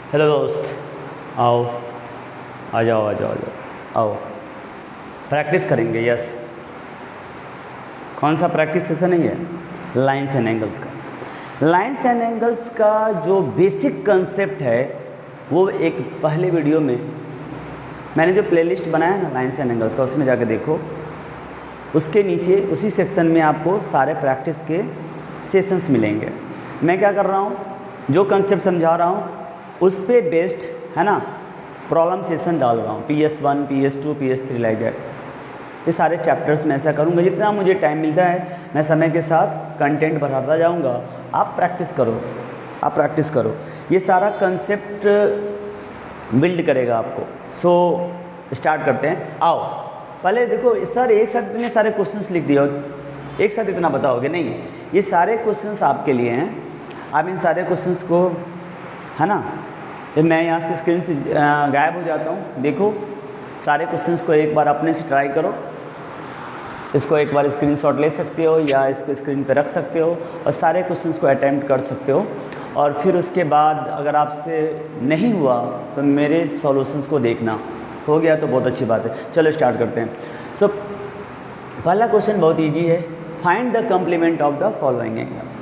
Hello दोस्त, आओ आ जाओ आ जाओ आ जाओ आओ। प्रैक्टिस करेंगे। यस, कौन सा प्रैक्टिस सेशन है ये? लाइन्स एंड एंगल्स का। लाइन्स एंड एंगल्स का जो बेसिक कंसेप्ट है वो एक पहले वीडियो में मैंने जो प्लेलिस्ट बनाया है ना लाइन्स एंड एंगल्स का, उसमें जाके देखो। उसके नीचे उसी सेक्शन में आपको सारे प्रैक्टिस के सेशंस मिलेंगे। मैं क्या कर रहा हूँ, जो कंसेप्ट समझा रहा हूँ उस पे बेस्ड है ना प्रॉब्लम सेशन डाल रहा हूँ। PS1, PS2, PS3 like that. ये सारे चैप्टर्स में ऐसा करूँगा। जितना मुझे टाइम मिलता है मैं समय के साथ कंटेंट बढ़ाता जाऊँगा। आप प्रैक्टिस करो, आप प्रैक्टिस करो। ये सारा कंसेप्ट बिल्ड करेगा आपको। सो स्टार्ट करते हैं। आओ पहले देखो सर, एक साथ इतने सारे क्वेश्चंस लिख दिए, एक साथ इतना बताओगे नहीं। ये सारे क्वेश्चंस आपके लिए हैं। आप इन सारे क्वेश्चंस को है ना, मैं यहाँ से स्क्रीन से गायब हो जाता हूँ। देखो सारे क्वेश्चंस को एक बार अपने से ट्राई करो। इसको एक बार स्क्रीनशॉट ले सकते हो या इसको स्क्रीन पे रख सकते हो और सारे क्वेश्चंस को अटेम्प्ट कर सकते हो। और फिर उसके बाद अगर आपसे नहीं हुआ तो मेरे सॉल्यूशंस को देखना। हो गया तो बहुत अच्छी बात है। चलो स्टार्ट करते हैं। सो पहला क्वेश्चन बहुत ईजी है। Find the complement of the following angle.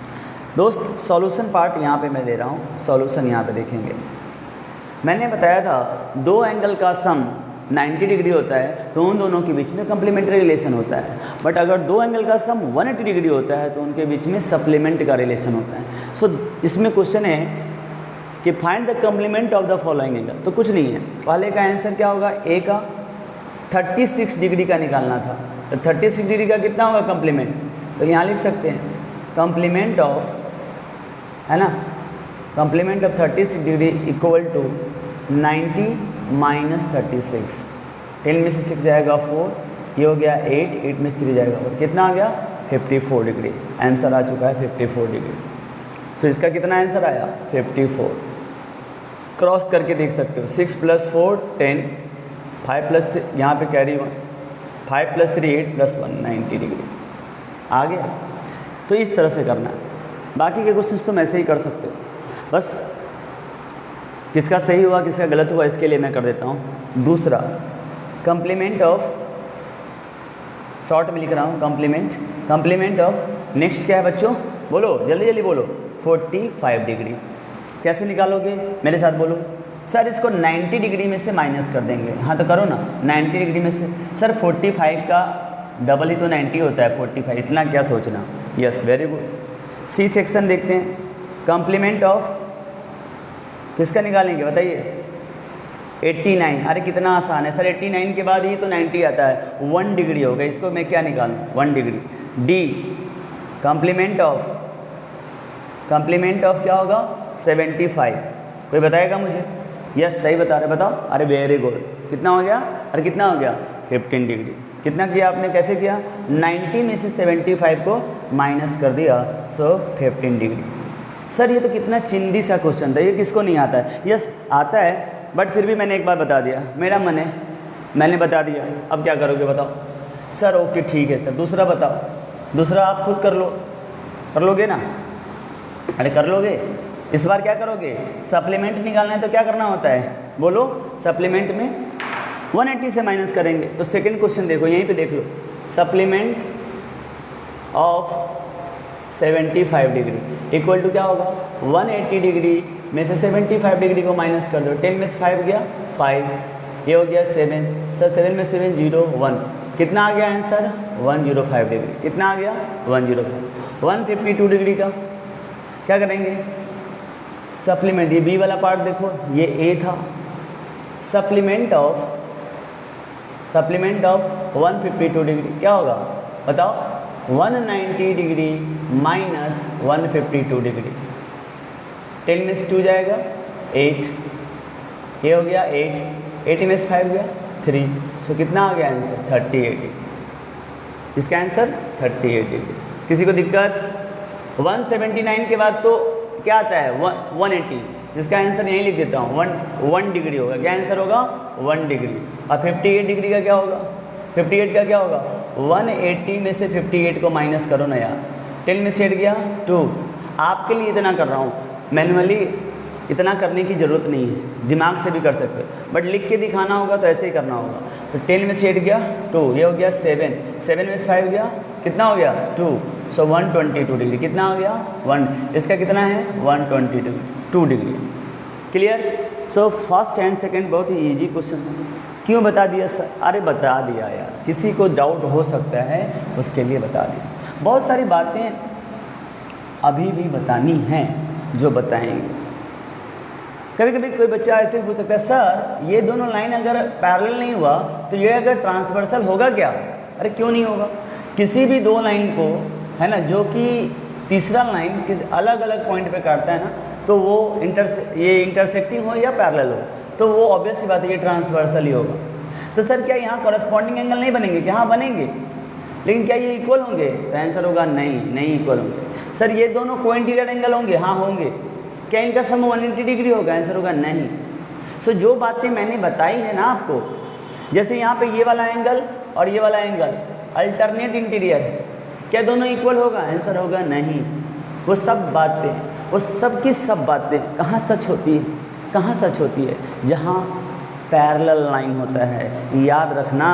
दोस्त सॉल्यूशन पार्ट यहाँ पे मैं दे रहा हूँ, सॉल्यूशन यहाँ पे देखेंगे। मैंने बताया था दो एंगल का सम 90 डिग्री होता है तो उन दोनों के बीच में कम्प्लीमेंट्री रिलेशन होता है। बट अगर दो एंगल का सम 180 डिग्री होता है तो उनके बीच में सप्लीमेंट का रिलेशन होता है। सो इसमें क्वेश्चन है कि find the complement of the following angle. तो कुछ नहीं है, पहले का आंसर क्या होगा, ए का 36 डिग्री का निकालना था। तो 36 डिग्री का कितना होगा कम्प्लीमेंट, तो यहाँ लिख सकते हैं कम्प्लीमेंट ऑफ, है ना, complement of 36 degree equal to 90 minus 36। 10 में से 6 जाएगा 4, ये हो गया 8, 8 में से 3 जाएगा और कितना आ गया 54 डिग्री। आंसर आ चुका है 54 डिग्री। सो इसका कितना आंसर आया 54। क्रॉस करके देख सकते हो, 6 + 4 10, 5 + 3 यहाँ पे कैरी 1, 5 + 3 8 + 1 90 डिग्री आ गया। तो इस तरह से करना है। बाकी के क्वेश्चंस तुम ऐसे ही कर सकते हो। बस किसका सही हुआ किसका गलत हुआ इसके लिए मैं कर देता हूँ। दूसरा कम्प्लीमेंट ऑफ, शॉर्ट में लिख रहा हूँ कम्प्लीमेंट ऑफ नेक्स्ट क्या है बच्चों, बोलो जल्दी जल्दी बोलो, 45 डिग्री। कैसे निकालोगे मेरे साथ बोलो। सर इसको 90 डिग्री में से माइनस कर देंगे। हाँ तो करो ना, 90 डिग्री में से। सर 45 का डबल ही तो 90 होता है 45, इतना क्या सोचना। Yes very good. C section देखते हैं। कम्प्लीमेंट ऑफ किसका निकालेंगे बताइए, 89। अरे कितना आसान है सर, 89 के बाद ही तो 90 आता है, 1 डिग्री हो गई। इसको मैं क्या निकालूँ 1 डिग्री। डी कम्प्लीमेंट ऑफ क्या होगा 75। कोई बताएगा मुझे। यस सही बता रहे, बताओ। अरे वेरी गुड। कितना हो गया, अरे कितना हो गया 15 डिग्री। कितना किया आपने, कैसे किया, 90 में से 75 को माइनस कर दिया, सो 15 डिग्री। सर ये तो कितना चिंदी सा क्वेश्चन था, ये किसको नहीं आता है। यस आता है, बट फिर भी मैंने एक बार बता दिया, मेरा मन है मैंने बता दिया। अब क्या करोगे बताओ। सर ओके ठीक है सर, दूसरा बताओ। दूसरा आप खुद कर लो, कर लोगे ना, अरे कर लोगे। इस बार क्या करोगे, सप्लीमेंट निकालना है तो क्या करना होता है बोलो, सप्लीमेंट में 180 से माइनस करेंगे। तो सेकंड क्वेश्चन देखो, यहीं पे देख लो, supplement of 75 degree equal to क्या होगा 180 डिग्री में से 75 डिग्री को माइनस कर दो। 10 में से 5 गया 5, ये हो गया 7। सर 7 में 7 0 1, कितना आ गया आंसर 105 डिग्री। कितना आ गया 105। 152 डिग्री का क्या करेंगे, सप्लीमेंट। ये बी वाला पार्ट देखो, ये ए था। सप्लीमेंट ऑफ 152 डिग्री क्या होगा बताओ, 190 डिग्री माइनस 152 डिग्री। 10 में से 2 जाएगा 8, ये हो गया 8, 8 में से 5 गया 3। सो कितना आ गया आंसर 38 डिग्री। इसका आंसर 38 डिग्री। किसी को दिक्कत। 179 के बाद तो क्या आता है 180, जिसका आंसर यहीं लिख देता हूँ 1 डिग्री होगा। क्या आंसर होगा 1 डिग्री। और 58 डिग्री का क्या होगा, 58 का क्या होगा 180 में से 58 को माइनस करो ना यार। 10 में से 8 गया 2। आपके लिए इतना कर रहा हूँ, मैनुअली इतना करने की ज़रूरत नहीं है, दिमाग से भी कर सकते हो, बट लिख के दिखाना होगा तो ऐसे ही करना होगा। तो 10 में से 8 गया 2, ये हो गया 7, 7 में से 5 गया कितना हो गया 2, सो 122 डिग्री कितना हो गया 1, इसका कितना है 122 degree. Clear. So first and second बहुत ही ईजी क्वेश्चन है। क्यों बता दिया सर? अरे बता दिया यार, किसी को डाउट हो सकता है उसके लिए बता दिया। बहुत सारी बातें अभी भी बतानी हैं जो बताएंगे। कभी कभी कोई बच्चा ऐसे पूछ सकता है सर ये दोनों लाइन अगर पैरेलल नहीं हुआ तो ये अगर ट्रांसवर्सल होगा क्या? अरे क्यों नहीं होगा, किसी भी दो लाइन को है ना जो कि तीसरा लाइन किसी अलग अलग पॉइंट पे काटता है ना, तो वो ये इंटरसेक्टिंग हो या पैरेलल हो तो वो ऑब्वियस सी बात है ये ट्रांसवर्सल ही होगा। तो सर क्या यहाँ कॉरेस्पॉन्डिंग एंगल नहीं बनेंगे? क्या हाँ बनेंगे, लेकिन क्या ये इक्वल होंगे? तो आंसर होगा नहीं इक्वल होंगे। सर ये दोनों कोइंटीरियर एंगल होंगे? हाँ होंगे। क्या इनका सम 180 डिग्री होगा? आंसर होगा नहीं। सो जो बातें मैंने बताई है ना आपको, जैसे यहाँ पे ये वाला एंगल और ये वाला एंगल अल्टरनेट इंटीरियर है, क्या दोनों इक्वल होगा? आंसर होगा नहीं। वो सब बातें, वो सब की सब बातें कहाँ सच होती है? कहाँ सच होती है? जहाँ पैरेलल लाइन होता है। याद रखना,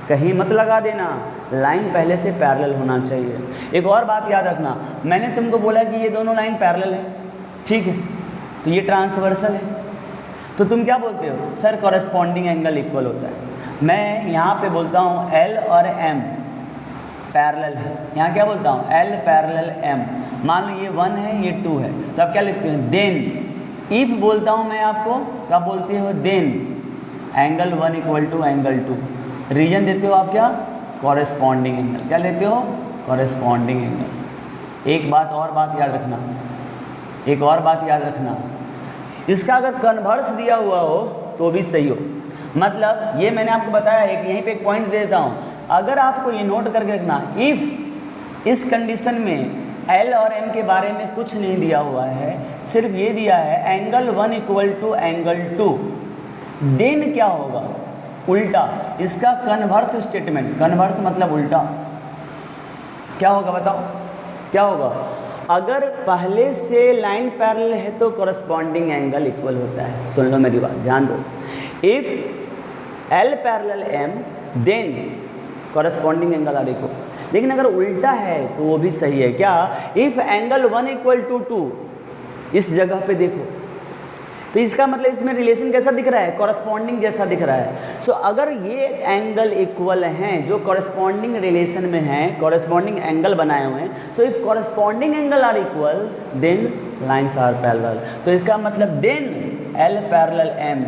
कहीं मत लगा देना, लाइन पहले से पैरेलल होना चाहिए। एक और बात याद रखना, मैंने तुमको बोला कि ये दोनों लाइन पैरेलल है, ठीक है, तो ये ट्रांसवर्सल है, तो तुम क्या बोलते हो? सर कॉरेस्पॉन्डिंग एंगल इक्वल होता है। मैं यहाँ पे बोलता हूँ L और M पैरेलल है, यहाँ क्या बोलता हूँ L पैरेलल M। मान लो ये 1 है ये 2 है, तो आप क्या लिखते हैं? देन इफ बोलता हूँ मैं आपको, तो आप बोलते हो then angle 1 equal to angle 2। Reason देते हो आप क्या? Corresponding angle. क्या लेते हो? Corresponding angle. एक बात और बात याद रखना, एक और बात याद रखना, इसका अगर कन्वर्स दिया हुआ हो तो भी सही हो। मतलब ये मैंने आपको बताया है कि यहीं पे एक पॉइंट दे देता हूँ, अगर आपको ये नोट करके रखना, इफ़ इस कंडीशन में L और M के बारे में कुछ नहीं दिया हुआ है, सिर्फ ये दिया है angle 1 equal to angle 2, then क्या होगा? उल्टा, इसका कन्वर्स स्टेटमेंट, कन्वर्स मतलब उल्टा, क्या होगा बताओ? क्या होगा? अगर पहले से लाइन पैरेलल है तो कॉरेस्पॉन्डिंग एंगल इक्वल होता है। सुन लो मेरी बात, ध्यान दो। If L parallel M then corresponding angle are equal. लेकिन अगर उल्टा है तो वो भी सही है। क्या? इफ एंगल 1 इक्वल टू 2, इस जगह पे देखो, तो इसका मतलब इसमें रिलेशन कैसा दिख रहा है? कॉरेस्पॉन्डिंग जैसा दिख रहा है। सो अगर ये एंगल इक्वल हैं जो कॉरेस्पॉन्डिंग रिलेशन में हैं, कॉरेस्पॉन्डिंग एंगल बनाए हुए हैं, so if corresponding angle are equal then lines are parallel. तो इसका मतलब देन L पैरेलल M,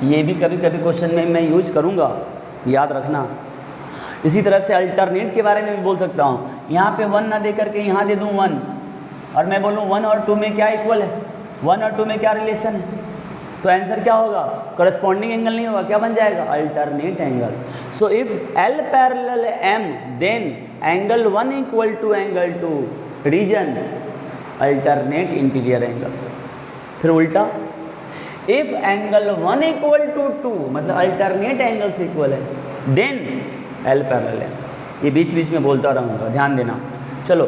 ये भी कभी कभी क्वेश्चन में मैं यूज करूँगा, याद रखना। इसी तरह से अल्टरनेट के बारे में भी बोल सकता हूँ। यहाँ पे 1 ना दे करके यहाँ दे दूँ 1, और मैं बोलूँ 1 और 2 में क्या इक्वल है, 1 और 2 में क्या रिलेशन है, तो आंसर क्या होगा? कॉरेस्पॉन्डिंग एंगल नहीं होगा, क्या बन जाएगा? Alternate angle. So if L parallel M then angle 1 equal to angle 2, reason alternate interior angle. फिर उल्टा, इफ एंगल 1 इक्वल टू 2 मतलब अल्टरनेट एंगल से इक्वल है, देन L पैरेलल M। ये बीच बीच में बोलता रहूँगा, ध्यान देना। चलो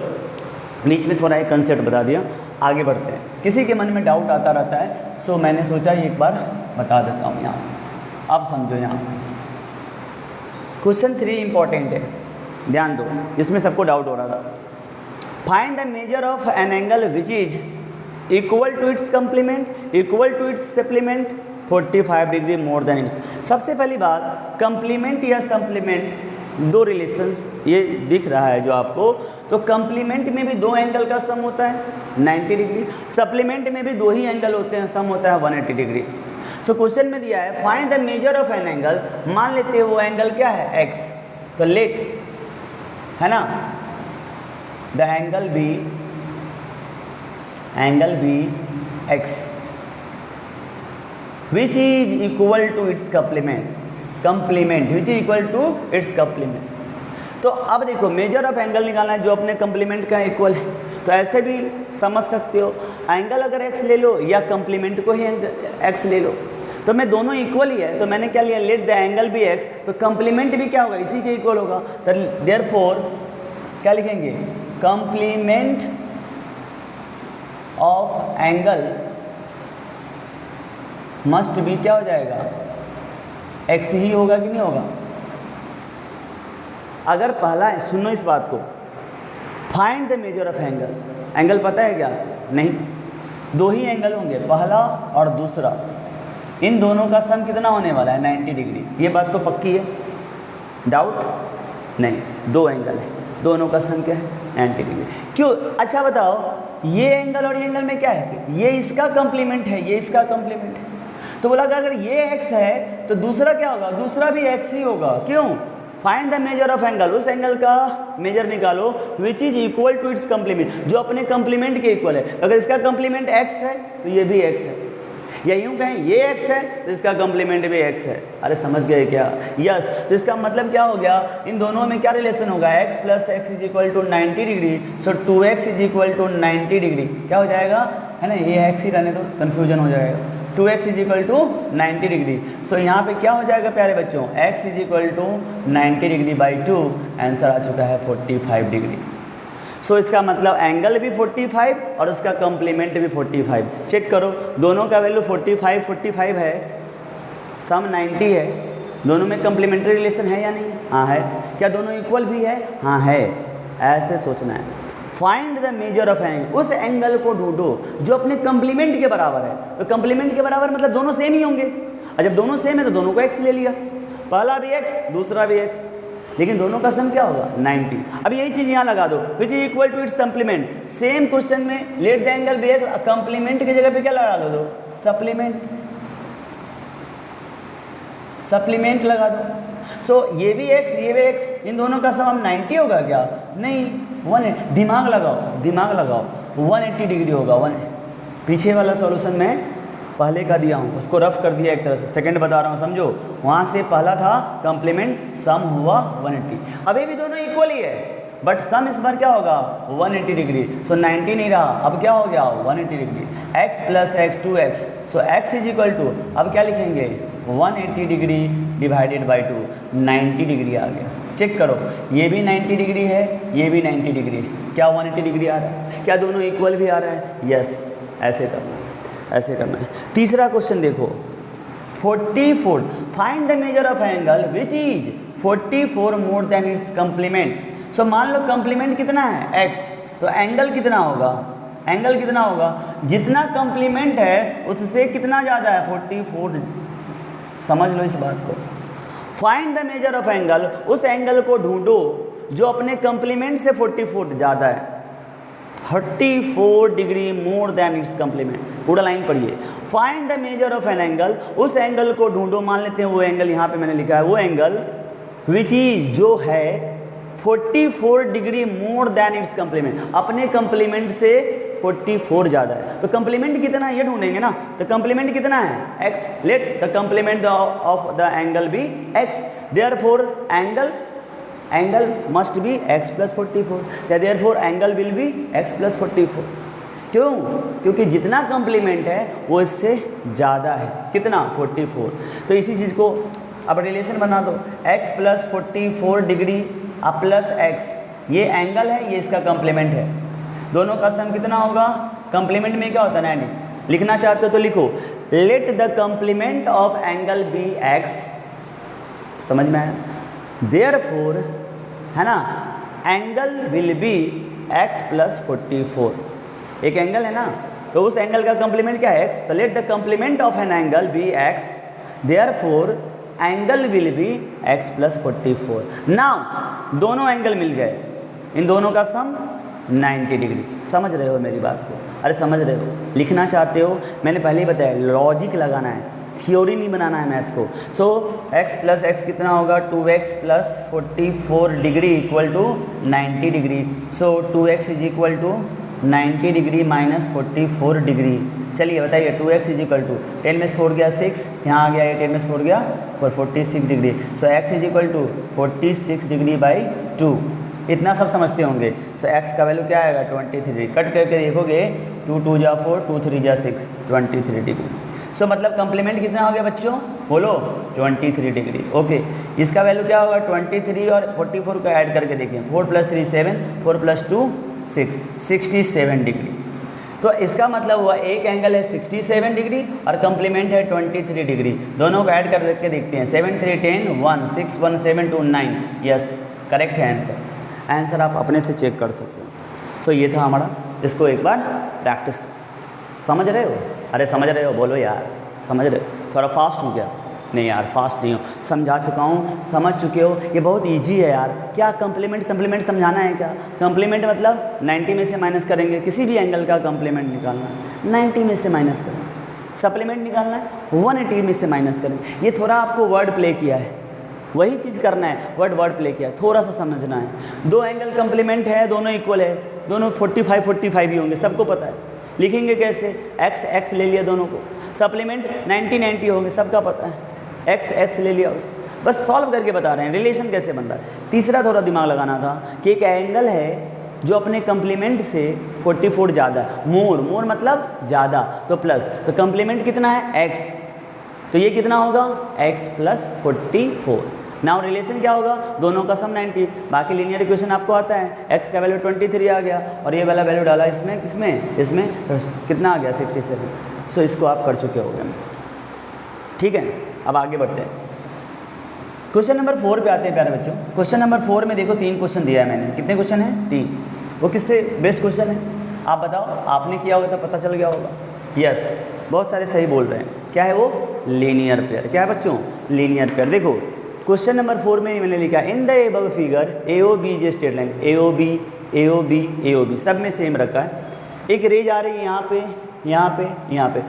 बीच में थोड़ा एक कंसेप्ट बता दिया, आगे बढ़ते हैं। किसी के मन में डाउट आता रहता है, सो मैंने सोचा एक बार बता देता हूँ यहाँ। अब समझो, यहाँ क्वेश्चन 3 इंपॉर्टेंट है, ध्यान दो, इसमें सबको डाउट हो रहा था। Find the measure of an angle which is equal to its complement equal to its supplement 45 degree more than its. सबसे पहली बात, कंप्लीमेंट या सप्लीमेंट दो रिलेशंस ये दिख रहा है जो आपको, तो कंप्लीमेंट में भी दो एंगल का सम होता है 90 डिग्री, सप्लीमेंट में भी दो ही एंगल होते हैं, सम होता है 180 डिग्री। सो क्वेश्चन में दिया है find the measure of an angle, मान लेते हैं वो एंगल क्या है? x, तो लेट है ना, the angle be x which is equal to its complement which is equal to its complement. तो अब देखो मेजर ऑफ एंगल निकालना है जो अपने कंप्लीमेंट का इक्वल है, तो ऐसे भी समझ सकते हो, एंगल अगर x ले लो या कंप्लीमेंट को ही x ले लो, तो मैं दोनों इक्वल ही है, तो मैंने क्या लिया? Let the angle be x, तो कंप्लीमेंट भी क्या होगा? इसी के इक्वल होगा, तो देयरफॉर क्या लिखेंगे? Complement of angle must B क्या हो जाएगा, एक्स ही होगा कि नहीं होगा। अगर पहला, सुनो इस बात को, find the measure of angle, angle पता है क्या, नहीं, दो ही एंगल होंगे, पहला और दूसरा, इन दोनों का सम कितना होने वाला है 90 डिग्री, ये बात तो पक्की है, डाउट नहीं, दो एंगल है, दोनों का सम क्या है 90 डिग्री। क्यों, अच्छा बताओ, ये एंगल और ये एंगल में क्या है, ये इसका कॉम्प्लीमेंट है, ये इसका कॉम्प्लीमेंट है, तो बोला कि अगर ये x है तो दूसरा क्या होगा, दूसरा भी x ही होगा। क्यों, find the measure of angle, उस एंगल का मेजर निकालो which is equal to its complement, जो अपने कॉम्प्लीमेंट के इक्वल है। अगर इसका कॉम्प्लीमेंट x है तो ये भी x है, या यूँ कहें ये x है तो इसका कॉम्प्लीमेंट भी x है। अरे समझ गए क्या, यस। तो इसका मतलब क्या हो गया, इन दोनों में क्या रिलेशन होगा, x plus x is equal to 90 degree, so 2x is equal to 90 degree, क्या हो जाएगा, है ना, ये x ही रहने दो, कन्फ्यूजन हो जाएगा, 2x is equal to 90 degree. So यहाँ पे क्या हो जाएगा प्यारे बच्चों, x is equal to 90 degree by 2, answer आ चुका है 45 डिग्री। सो इसका मतलब एंगल भी 45 और उसका कॉम्प्लीमेंट भी 45। चेक करो, दोनों का वैल्यू 45 है, सम 90 है, दोनों में कॉम्प्लीमेंट्री रिलेशन है या नहीं, हाँ है। क्या दोनों इक्वल भी है, हाँ है, ऐसे सोचना है। Find the measure of angle, उस एंगल को ढूंढो जो अपने कॉम्प्लीमेंट के बराबर है। तो कॉम्प्लीमेंट के बराबर मतलब दोनों सेम ही होंगे, और जब दोनों सेम है तो दोनों को x ले लिया, पहला भी x दूसरा भी x, लेकिन दोनों का सम क्या होगा 90। अब यही चीज़ यहाँ लगा दो, which is equal to its complement. Same question में let the angle be x, complement की जगह पे क्या लगा दो, सप्लीमेंट, सप्लीमेंट लगा दो। सो ये भी x ये भी x, इन दोनों का सम 90 होगा क्या, नहीं, 180, दिमाग लगाओ 180 डिग्री होगा। पीछे वाला सॉल्यूशन में पहले का दिया हूँ, उसको रफ कर दिया एक तरह से, सेकंड बता रहा हूँ समझो। वहाँ से पहला था कॉम्प्लीमेंट, सम हुआ 180, अभी भी दोनों इक्वल ही है, बट सम इस बार क्या होगा 180 डिग्री। सो 90 नहीं रहा, अब क्या हो गया 180 degree, x plus x 2x, so x is equal to, अब क्या लिखेंगे 180 डिग्री डिवाइडेड बाई 2, 90 डिग्री आ गया। चेक करो, ये भी 90 डिग्री है, ये भी 90 डिग्री है, क्या 180 डिग्री आ रहा है, क्या दोनों इक्वल भी आ रहा है, यस। ऐसे करना है, ऐसे करना है। तीसरा क्वेश्चन देखो, 44, find the measure of angle which is 44 more than its complement. So मान लो कॉम्प्लीमेंट कितना है x, तो एंगल कितना होगा, एंगल कितना होगा, जितना कॉम्प्लीमेंट है उससे कितना ज़्यादा है 44, समझ लो इस बात को। Find the measure of angle, उस एंगल को ढूंढो जो अपने कॉम्प्लीमेंट से 44 ज़्यादा है, 44 degree more than its complement. पूरा लाइन पढ़िए, find the measure of an angle, उस एंगल को ढूंढो, मान लेते हैं वो एंगल यहाँ पे मैंने लिखा है, वो एंगल विच इज, जो है 44 degree more than its complement, अपने कॉम्प्लीमेंट से 44 ज़्यादा है। तो कॉम्प्लीमेंट कितना है ये ढूंढेंगे ना, तो कॉम्प्लीमेंट कितना है x, let the complement of the angle be x, therefore angle must be x plus 44, therefore angle will be x plus 44। क्यों, क्योंकि जितना कॉम्प्लीमेंट है वो इससे ज़्यादा है, कितना 44। तो इसी चीज़ को अब रिलेशन बना दो, x प्लस 44 डिग्री अब प्लस x, ये एंगल है, ये इसका कॉम्प्लीमेंट है, दोनों का सम कितना होगा, कॉम्प्लीमेंट में क्या होता है 90। लिखना चाहते हो तो लिखो, let the complement of angle be x, समझ में आया, देयरफॉर, है ना, angle will be x plus 44। एक एंगल है ना, तो उस एंगल का कॉम्प्लीमेंट क्या है x, तो let the complement of an angle be x, therefore angle will be x plus 44। Now दोनों एंगल मिल गए, इन दोनों का सम 90 डिग्री। समझ रहे हो मेरी बात को, अरे समझ रहे हो, लिखना चाहते हो, मैंने पहले ही बताया लॉजिक लगाना है, थ्योरी नहीं बनाना है मैथ को। सो x प्लस एक्स कितना होगा 2x plus 44 degree equal to 90 degree. So 2x is equal to 90 degree minus 44 degree. चलिए बताइए 2x इज इक्वल टू 10 में से 4 गया 6, यहाँ आ गया 8 में से 4 गया 46 degree. So x is equal to 46 degree by 2, इतना सब समझते होंगे। सो x का वैल्यू क्या आएगा 23, कट करके देखोगे 2 2 जा 4 2 3 जा 6, 23 डिग्री। सो मतलब कॉम्प्लीमेंट कितना हो गया बच्चों, बोलो 23 डिग्री। ओके, इसका वैल्यू क्या होगा 23 और 44 को ऐड करके देखिए, 4 + 3 7, 4 + 2 6, 67 डिग्री। तो इसका मतलब हुआ एक एंगल है 67 डिग्री और कम्प्लीमेंट है 23 डिग्री। दोनों को ऐड कर के देखते हैं, 7 3 10 1 6 1 7 2 9। यस, करेक्ट है आंसर। आंसर आप अपने से चेक कर सकते हो। सो ये था हमारा, इसको एक बार प्रैक्टिस समझ रहे हो? अरे समझ रहे हो, बोलो यार समझ रहे हो? थोड़ा फास्ट हो गया? नहीं यार फास्ट नहीं हो, समझा चुका हूँ, समझ चुके हो। ये बहुत इजी है यार। क्या कम्प्लीमेंट समझाना है क्या? कम्प्लीमेंट मतलब 90 में से माइनस करेंगे, किसी भी एंगल का कम्प्लीमेंट निकालना है 90 में से माइनस करेंगे। सप्लीमेंट निकालना है 180 में से माइनस करेंगे। ये थोड़ा आपको वर्ड प्ले किया है, वही चीज़ करना है, वर्ड प्ले किया है, थोड़ा सा समझना है। दो एंगल कम्प्लीमेंट है, दोनों इक्वल है, दोनों 45 ही होंगे, सबको पता है। लिखेंगे कैसे? x ले लिया दोनों को, सप्लीमेंट 90 होंगे, सबका पता है। x ले लिया उसको, बस सॉल्व करके बता रहे हैं रिलेशन कैसे बन रहा है। तीसरा थोड़ा दिमाग लगाना था कि एक एंगल है जो अपने कम्प्लीमेंट से 44 ज़्यादा, मोर मतलब ज़्यादा, तो प्लस, तो कम्प्लीमेंट कितना है? x, तो ये कितना होगा? x + 44। नाउ रिलेशन क्या होगा? दोनों का सम 90। बाकी लीनियर इक्वेशन आपको आता है, x का वैल्यू 23 आ गया और ये वाला वैल्यू डाला इसमें कितना आ गया? 67। सो इसको आप कर चुके होंगे, ठीक है। अब आगे बढ़ते हैं, क्वेश्चन नंबर 4 पे आते हैं प्यारे बच्चों। क्वेश्चन नंबर 4 में देखो 3 क्वेश्चन दिया है मैंने। कितने क्वेश्चन हैं? 3। वो किससे बेस्ट क्वेश्चन है आप बताओ? आपने किया होगा तो पता चल गया होगा। यस, बहुत सारे सही बोल रहे हैं। क्या है वो? Linear pair. क्या है बच्चों? Linear pair. देखो क्वेश्चन नंबर 4 में मैंने लिखा in the above figure AOB is straight line, AOB सब में सेम रखा है। एक रेज आ रही है यहाँ पे,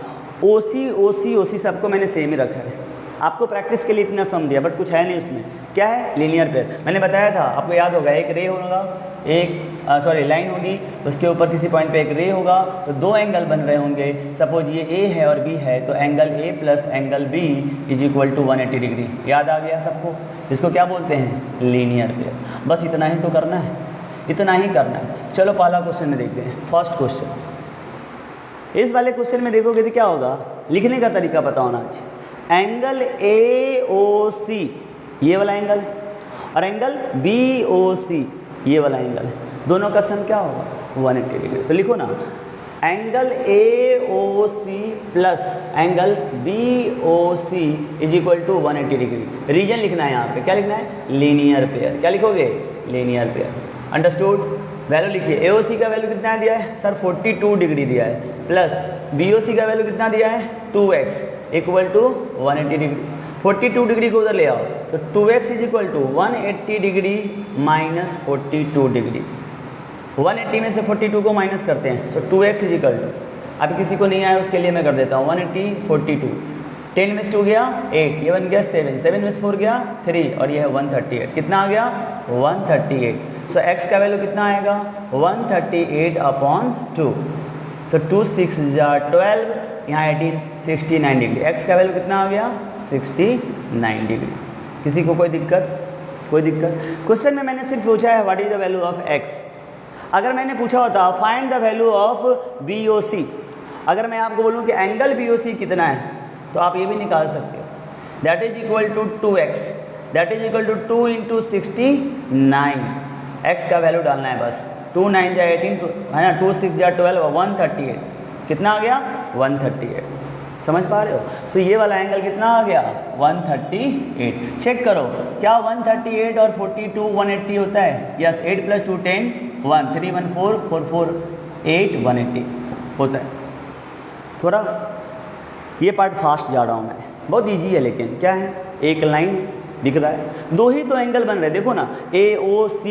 OC सबको मैंने सेम ही रखा है। आपको प्रैक्टिस के लिए इतना सम दिया, बट कुछ है नहीं उसमें। क्या है? Linear pair. मैंने बताया था, आपको याद होगा, एक रे होगा, लाइन होगी, उसके ऊपर किसी पॉइंट पे एक रे होगा, तो दो एंगल बन रहे होंगे। सपोज ये A है और B है, तो angle A + angle B = 180 degree. याद आ गया सबको? इसको क्या बोलते हैं? Linear pair. बस इतना ही तो करना है, इतना ही करना है। चलो पहला क्वेश्चन में देखते हैं, फर्स्ट क्वेश्चन। इस वाले क्वेश्चन में देखोगे तो क्या होगा? लिखने का तरीका पता होना चाहिए। एंगल AOC ये वाला एंगल है और एंगल BOC ये वाला एंगल है, दोनों का सम क्या होगा? 180 डिग्री। तो लिखो ना, angle AOC plus angle BOC = 180 degree. Reason लिखना है यहाँ पे, क्या लिखना है? Linear pair. क्या लिखोगे? Linear pair. अंडरस्टूड? वैल्यू लिखिए। AOC का वैल्यू कितना दिया है सर? 42 डिग्री दिया है, प्लस BOC का वैल्यू कितना दिया है? 2x = 180 degree. 42 डिग्री को उधर ले आओ, तो 2x = 180 डिग्री माइनस 42 डिग्री। 180 में से 42 को माइनस करते हैं, सो 2x = अब किसी को नहीं आया उसके लिए मैं कर देता हूँ 180 42। 10 में से 2 गया 8, ये बन गया 7, 7 में से 4 गया 3 और ये है 138। कितना आ गया? 138। सो x का वैल्यू कितना आएगा? 138/2। सो 2 6 12, यहाँ 18 69 डिग्री। x का वैल्यू कितना आ गया? 69 डिग्री। किसी को कोई दिक्कत? कोई दिक्कत? क्वेश्चन में मैंने सिर्फ पूछा है what is the value of x। अगर मैंने पूछा होता find the value of BOC, अगर मैं आपको बोलूँ कि एंगल BOC कितना है, तो आप ये भी निकाल सकते हो। That is equal to 2x, that is equal to 2 × 69। x का वैल्यू डालना है बस। 2 9 जा 18 है ना, 2 6 जा 12, 138। कितना आ गया? 138। समझ पा रहे हो? सो ये वाला एंगल कितना आ गया? 138। चेक करो, क्या 138 और 42 180 होता है? यस, 8 + 2 10 1 3 1 4 4 4 8 180 होता है। थोड़ा ये पार्ट फास्ट जा रहा हूँ मैं, बहुत ईजी है, लेकिन क्या है? एक लाइन दिख रहा है, दो ही तो एंगल बन रहे हैं। देखो ना, AOC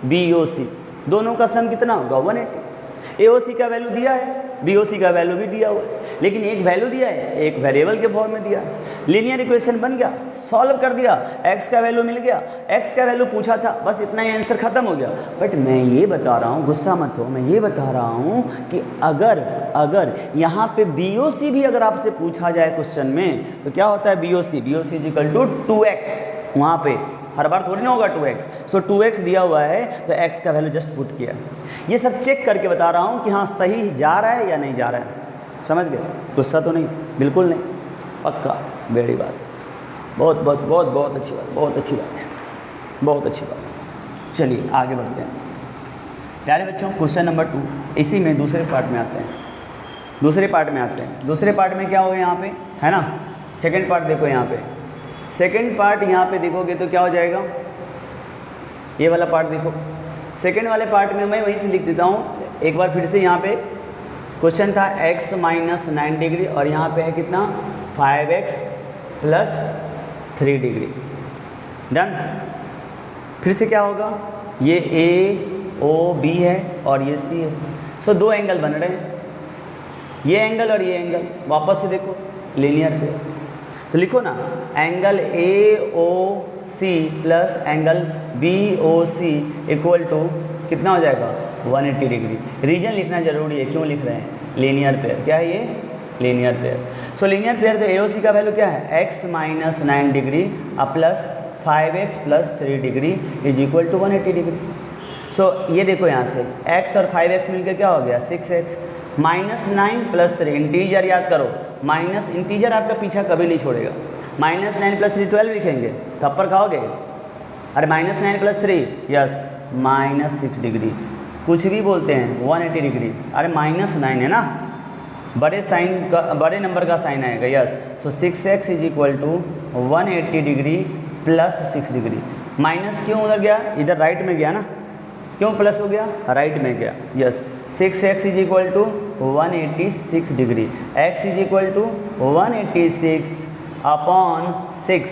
BOC दोनों का सम कितना होगा? 180। AOC का वैल्यू दिया है, BOC का वैल्यू भी दिया हुआ है, लेकिन एक वैल्यू दिया है, एक वेरिएबल के फॉर्म में दिया है। लीनियर इक्वेशन बन गया, सॉल्व कर दिया, x का वैल्यू मिल गया, x का वैल्यू पूछा था, बस इतना ही आंसर खत्म हो गया। बट मैं ये बता रहा हूँ, गुस्सा मत हो, मैं ये बता रहा हूँ कि अगर यहाँ पे BOC भी अगर आपसे पूछा जाए क्वेश्चन में, तो क्या होता है? BOC = 2x। वहाँ पे हर बार थोड़ी ना होगा 2x। सो 2x दिया हुआ है, तो x का वैल्यू जस्ट पुट किया। ये सब चेक करके बता रहा हूँ कि हाँ सही जा रहा है या नहीं जा रहा है। समझ गए? गुस्सा तो नहीं? बिल्कुल नहीं, पक्का। बड़ी बात, बहुत बहुत बहुत बहुत अच्छी बात, बहुत अच्छी बात है, बहुत अच्छी बात है। चलिए आगे बढ़ते हैं प्यारे बच्चों। क्वेश्चन नंबर 2, इसी में दूसरे पार्ट में आते हैं। दूसरे पार्ट में आते हैं। दूसरे पार्ट में क्या होगा यहाँ पे, है ना, सेकंड पार्ट देखो यहाँ पे, सेकंड पार्ट यहाँ पे देखोगे तो क्या हो जाएगा, ये वाला पार्ट देखो। सेकंड वाले पार्ट में मैं वहीं से लिख देता हूँ एक बार फिर से। यहाँ पे क्वेश्चन था x माइनस 9 डिग्री और यहाँ पे है कितना 5x प्लस 3 डिग्री। डन। फिर से क्या होगा, ये A O B है और ये C है। सो दो एंगल बन रहे हैं, ये एंगल और ये एंगल। वापस से देखो लीनियर पे, तो लिखो ना angle AOC plus angle BOC equal to कितना हो जाएगा 180 डिग्री। रीजन लिखना जरूरी है, क्यों लिख रहे हैं, लीनियर पेयर। क्या है ये, linear pair. So linear pair तो AOC का वैल्यू क्या है, x minus 9 degree plus 5x plus 3 degree is equal to 180 degree. So ये देखो यहाँ से x और 5x मिलकर क्या हो गया 6x माइनस 9 प्लस 3। इंटीजर याद करो, माइनस इंटीजर आपका पीछा कभी नहीं छोड़ेगा। माइनस 9 प्लस 3 12 लिखेंगे, थप्पड़ खाओगे। अरे minus 9 plus 3 yes minus 6 degree, कुछ भी बोलते हैं 180 डिग्री। अरे माइनस 9 है ना, बड़े साइन का, बड़े नंबर का साइन आएगा। Yes, so 6x is equal to 180 degree plus 6 degree. Minus क्यों उधर गया, इधर राइट में गया ना, क्यों प्लस हो गया, राइट में गया। Yes, 6x is equal to 186 degree, x is equal to 186 upon 6,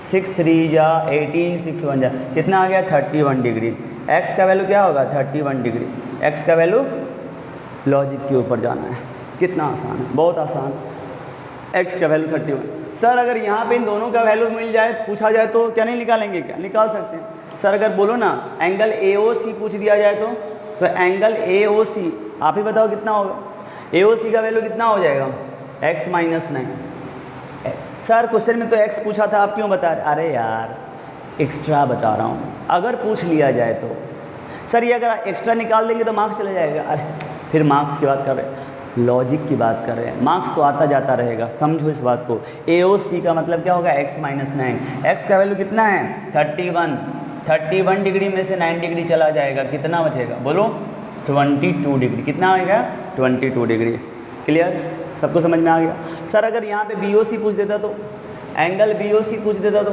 6 3 जा 18, 6 1 जा कितना आ गया 31 डिग्री। x का वैल्यू क्या होगा 31 डिग्री। x का वैल्यू, लॉजिक के ऊपर जाना है, कितना आसान है, बहुत आसान। x का वैल्यू 31। सर अगर यहाँ पे इन दोनों का वैल्यू मिल जाए, पूछा जाए तो क्या नहीं निकालेंगे, क्या निकाल सकते हैं। सर अगर बोलो ना एंगल AOC पूछ दिया जाए तो एंगल AOC आप ही बताओ कितना होगा। AOC का वैल्यू कितना हो जाएगा x माइनस 9। सर क्वेश्चन में तो x पूछा था, आप क्यों बता रहे, अरे यार एक्स्ट्रा बता रहा हूँ, अगर पूछ लिया जाए तो। सर ये अगर एक्स्ट्रा निकाल देंगे तो मार्क्स चले जाएगा, अरे फिर मार्क्स की बात कर रहे हैं, लॉजिक की बात कर रहे हैं, मार्क्स तो आता जाता रहेगा, समझो इस बात को। AOC का मतलब क्या होगा x माइनस 9। x का वैल्यू कितना है 31 डिग्री में से 9 डिग्री चला जाएगा, कितना बचेगा बोलो 22 डिग्री। कितना आएगा 22 डिग्री। क्लियर, सबको समझ में आ गया। सर अगर यहाँ पे BOC पूछ देता तो, एंगल BOC पूछ देता तो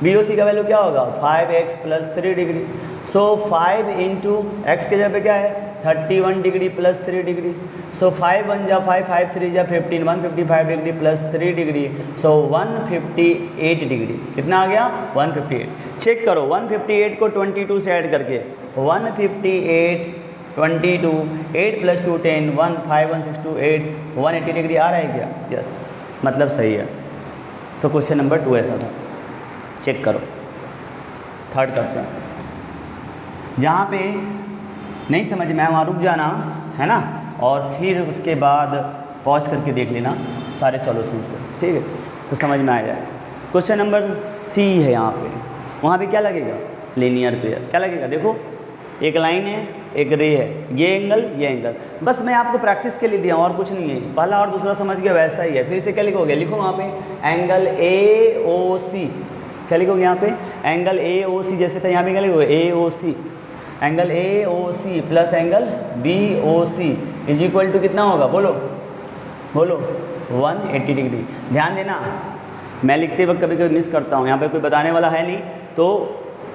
BOC का वैल्यू क्या होगा 5x प्लस 3 डिग्री। सो 5 इंटू एक्स के जगह पे क्या है 31 डिग्री प्लस 3 डिग्री। सो 5 1 जा 5, 5 3 जा 15, 155 डिग्री प्लस 3 डिग्री। सो 158 डिग्री। कितना आ गया 158। चेक करो 158 को 22 से ऐड करके 158 22 8 प्लस 2 10 1 5 1 6 2 8 180 डिग्री आ रहा है क्या। यस, मतलब सही है। सो क्वेश्चन नंबर 2 ऐसा था। चेक करो, थर्ड करते हैं। जहाँ पे नहीं समझ में आया वहाँ रुक जाना है ना, और फिर उसके बाद पॉज करके देख लेना सारे सॉल्यूशंस को, ठीक है, तो समझ में आ जाए। क्वेश्चन नंबर C है यहाँ पे, वहाँ पे क्या लगेगा लीनियर पेयर। क्या लगेगा देखो, एक लाइन है एक रे है, ये एंगल, बस मैं आपको प्रैक्टिस के लिए दिया और कुछ नहीं है। पहला और दूसरा समझ गया वैसा ही है। फिर से क्या लिखोगे, लिखो वहाँ पे एंगल AOC। क्या लिखोगे यहाँ पे एंगल AOC, जैसे था यहाँ पे क्या लिखोगे AOC, angle AOC plus angle BOC is equal to कितना होगा बोलो 180 डिग्री। ध्यान देना, मैं लिखते वक्त कभी कभी मिस करता हूँ, यहाँ पे कोई बताने वाला है नहीं तो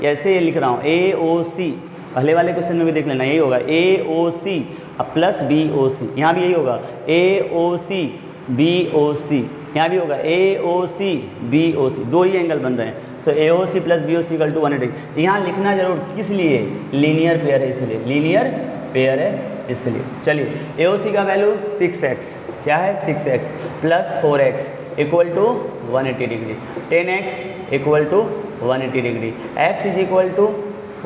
ऐसे ये लिख रहा हूँ AOC। पहले वाले क्वेश्चन में भी देख लेना, यही होगा AOC प्लस BOC। यहाँ भी यही होगा AOC BOC, यहाँ भी होगा AOC BOC, दो ही एंगल बन रहे हैं। So AOC plus BOC equal to 180। यहाँ लिखना जरूर, किस लिए, लीनियर पेयर है इसलिए, लीनियर पेयर है इसलिए। चलिए AOC का वैल्यू 6x, क्या है 6x plus 4x equal to 180 degree, 10x equal to 180 degree, x is equal to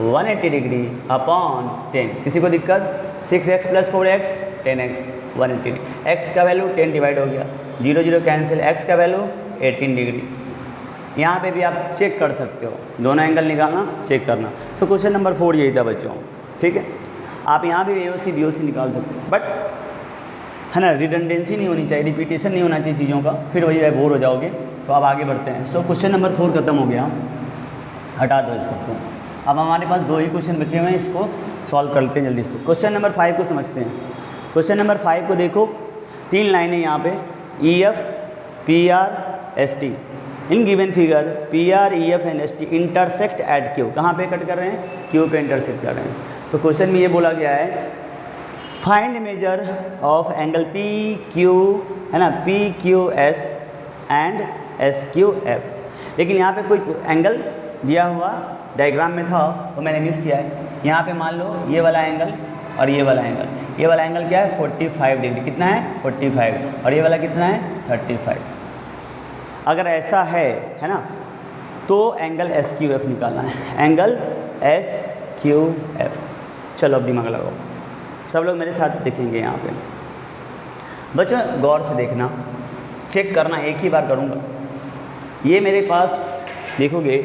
180 degree upon 10। किसी को दिक्कत, 6x plus 4x 10x 180 degree. x का वैल्यू 10 डिवाइड हो गया, 0 0 कैंसिल, x का वैल्यू 18 डिग्री। यहाँ पे भी आप चेक कर सकते हो, दोनों एंगल निकालना चेक करना। सो क्वेश्चन नंबर 4 यही था बच्चों, ठीक है। आप यहाँ भी AOC BOC निकाल सकते हो, बट है ना रिडंडेंसी नहीं होनी चाहिए, रिपीटेशन नहीं होना चाहिए चीज़ों का, फिर वही है बोर हो जाओगे। तो अब आगे बढ़ते हैं। सो क्वेश्चन नंबर 4 खत्म हो गया, हटा दो इस तक को। अब हमारे पास 2 ही क्वेश्चन बचे हुए हैं, इसको सॉल्व करते हैं जल्दी से। क्वेश्चन नंबर 5 को समझते हैं। क्वेश्चन नंबर 5 को देखो, तीन लाइनें यहाँ पे E F P R S T. In given figure P R E F and S T intersect at Q. कहाँ पे कट कर रहे हैं? क्यू पे इंटरसेक्ट कर रहे हैं। तो क्वेश्चन में ये बोला गया है find major of angle P Q, है ना, P Q S and S Q F. लेकिन यहाँ पे कोई एंगल दिया हुआ डायग्राम में था तो मैंने मिस किया है। यहाँ पे मान लो ये वाला एंगल और ये वाला एंगल, ये वाला एंगल क्या है 45 डिग्री। कितना है? 45। और ये वाला कितना है? 35। अगर ऐसा है ना, तो एंगल एस क्यू एफ निकालना है, एंगल एस क्यू एफ। चलो अब दिमाग लगाओ, सब लोग मेरे साथ देखेंगे यहाँ पे। बच्चों गौर से देखना, चेक करना, एक ही बार करूँगा। ये मेरे पास देखोगे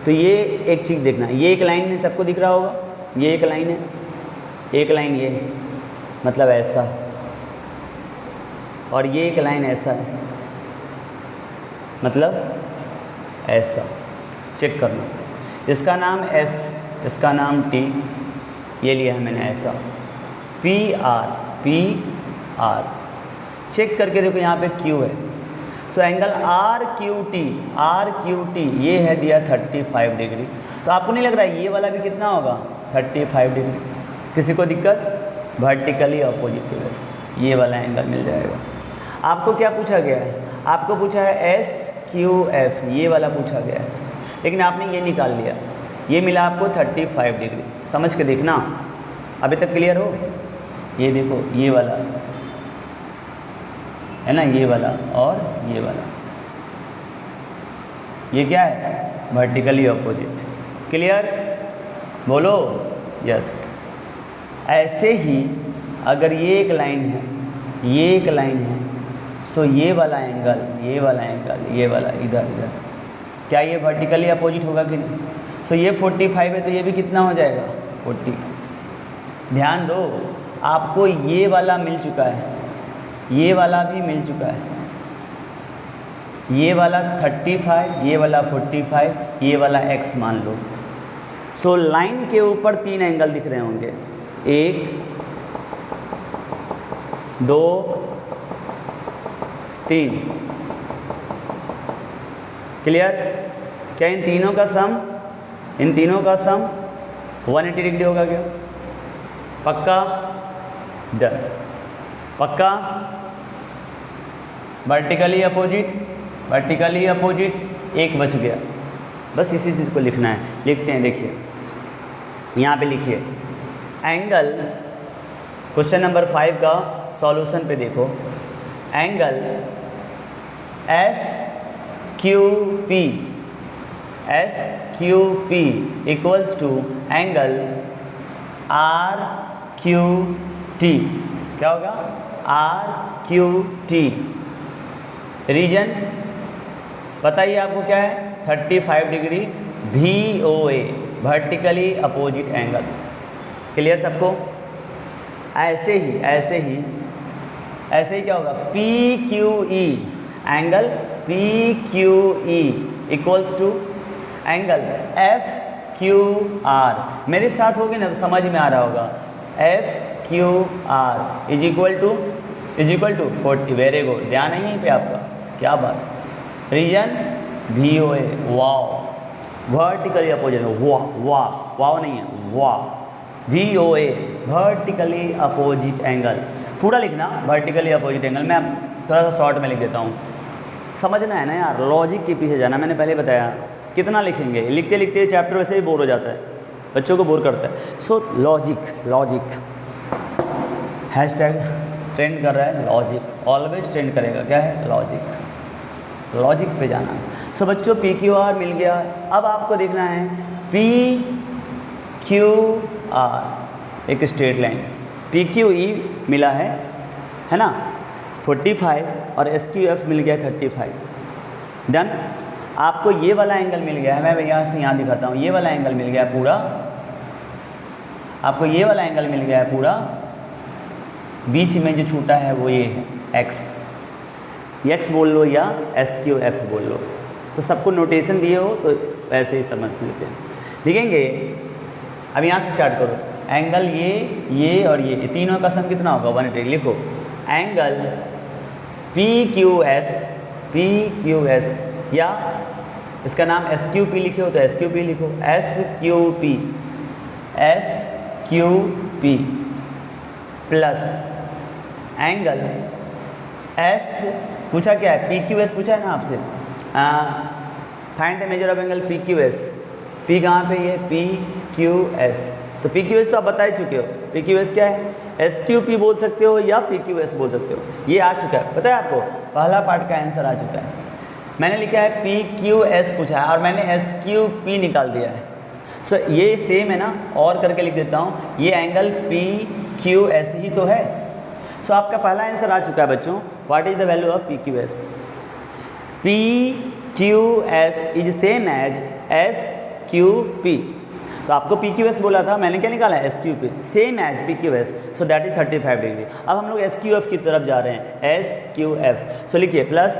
तो ये एक चीज़ देखना, ये एक लाइन है, सबको दिख रहा होगा, ये एक लाइन है, एक लाइन ये मतलब ऐसा, और ये एक लाइन ऐसा है मतलब ऐसा। चेक करना, इसका नाम एस, इसका नाम टी, ये लिया है मैंने ऐसा, पी आर। चेक करके देखो यहाँ पे क्यू है, so angle R Q T ये है दिया 35 डिग्री। तो आपको नहीं लग रहा है ये वाला भी कितना होगा? 35 डिग्री। किसी को दिक्कत? वर्टिकली अपोजिट की वजह से ये वाला एंगल मिल जाएगा। आपको क्या पूछा गया है? आपको पूछा है एस क्यू एफ, ये वाला पूछा गया है, लेकिन आपने ये निकाल लिया, ये मिला आपको 35 डिग्री। समझ के देखना, अभी तक क्लियर हो? ये देखो ये वाला है ना, ये वाला और ये वाला, ये क्या है? Vertically opposite. क्लियर? बोलो यस। ऐसे ही अगर ये एक लाइन है, ये एक लाइन है, सो ये वाला एंगल, ये वाला एंगल, ये वाला इधर, क्या ये वर्टिकली अपोजिट होगा कि नहीं? सो ये 45 है तो ये भी कितना हो जाएगा? 40। ध्यान दो, आपको ये वाला मिल चुका है, ये वाला भी मिल चुका है, ये वाला 35, ये वाला 45, ये वाला x मान लो। सो लाइन के ऊपर तीन एंगल दिख रहे होंगे, 1 2 3। क्लियर? क्या इन तीनों का सम 180 डिग्री होगा क्या? पक्का? डन। पक्का? वर्टिकली अपोजिट एक बच गया, बस इसी चीज़ को लिखना है। लिखते हैं, देखिए यहाँ पे लिखिए एंगल, क्वेश्चन नंबर 5 का सॉल्यूशन पे देखो, angle S Q P equals to angle R Q T. क्या होगा? Are Q T. रीजन पता ही आपको क्या है? 35 degree, VOA vertically opposite angle. Clear सबको? ऐसे ही क्या होगा? PQE, angle PQE equals to angle FQR। मेरे साथ होगे ना तो समझ में आ रहा होगा, FQR is equal to 40। Very good, ध्यान है यहीं पे आपका, क्या बात। Reason VOA, wow, vertically opposite, wow नहीं है, VOA वर्टिकली अपोजिट एंगल। पूरा लिखना वर्टिकली अपोजिट एंगल, मैं थोड़ा सा शॉर्ट में लिख देता हूँ, समझना है ना यार, लॉजिक के पीछे जाना। मैंने पहले बताया कितना लिखेंगे, लिखते लिखते चैप्टर वैसे ही बोर हो जाता है, बच्चों को बोर करता है। सो लॉजिक हैशटैग ट्रेंड कर रहा है, लॉजिक ऑलवेज ट्रेंड करेगा। क्या है? लॉजिक पे जाना। सो बच्चों PQR मिल गया। अब आपको देखना है PQR, एक स्ट्रेट लाइन, PQE मिला है ना 45, और SQF मिल गया 35। डन। आपको ये वाला एंगल मिल गया है, मैं यहाँ से यहाँ दिखाता हूँ, ये वाला एंगल मिल गया है पूरा, आपको ये वाला एंगल मिल गया है पूरा। बीच में जो छूटा है वो ये है x बोल लो या SQF बोल लो, तो सबको नोटेशन दिए हो तो ऐसे ही समझ लेते हैं। लिखेंगे, अब यहाँ से स्टार्ट करो, एंगल ये और ये तीनों का सम कितना होगा? 180। लिखो एंगल PQS या इसका नाम SQP लिखे हो तो SQP लिखो, SQP प्लस एंगल S पूछा क्या है, PQS पूछा है ना आपसे, find the measure of angle PQS। P कहाँ पे है, PQS, तो PQS तो आप बता ही चुके हो, PQS क्या है, SQP बोल सकते हो या PQS बोल सकते हो, ये आ चुका है, पता है आपको, पहला पार्ट का आंसर आ चुका है। मैंने लिखा है PQS पूछा है और मैंने SQP निकाल दिया है। सो ये सेम है ना, और करके लिख देता हूँ, ये एंगल PQS ही तो है। सो आपका पहला आंसर आ चुका है बच्चों, what is the value of PQS। PQS is same as SQP, तो आपको PQS बोला था, मैंने क्या निकाला है, SQP, same as PQS, so that is 35 degree. अब हम लोग SQF की तरफ जा रहे हैं, SQF, सो लिखिए प्लस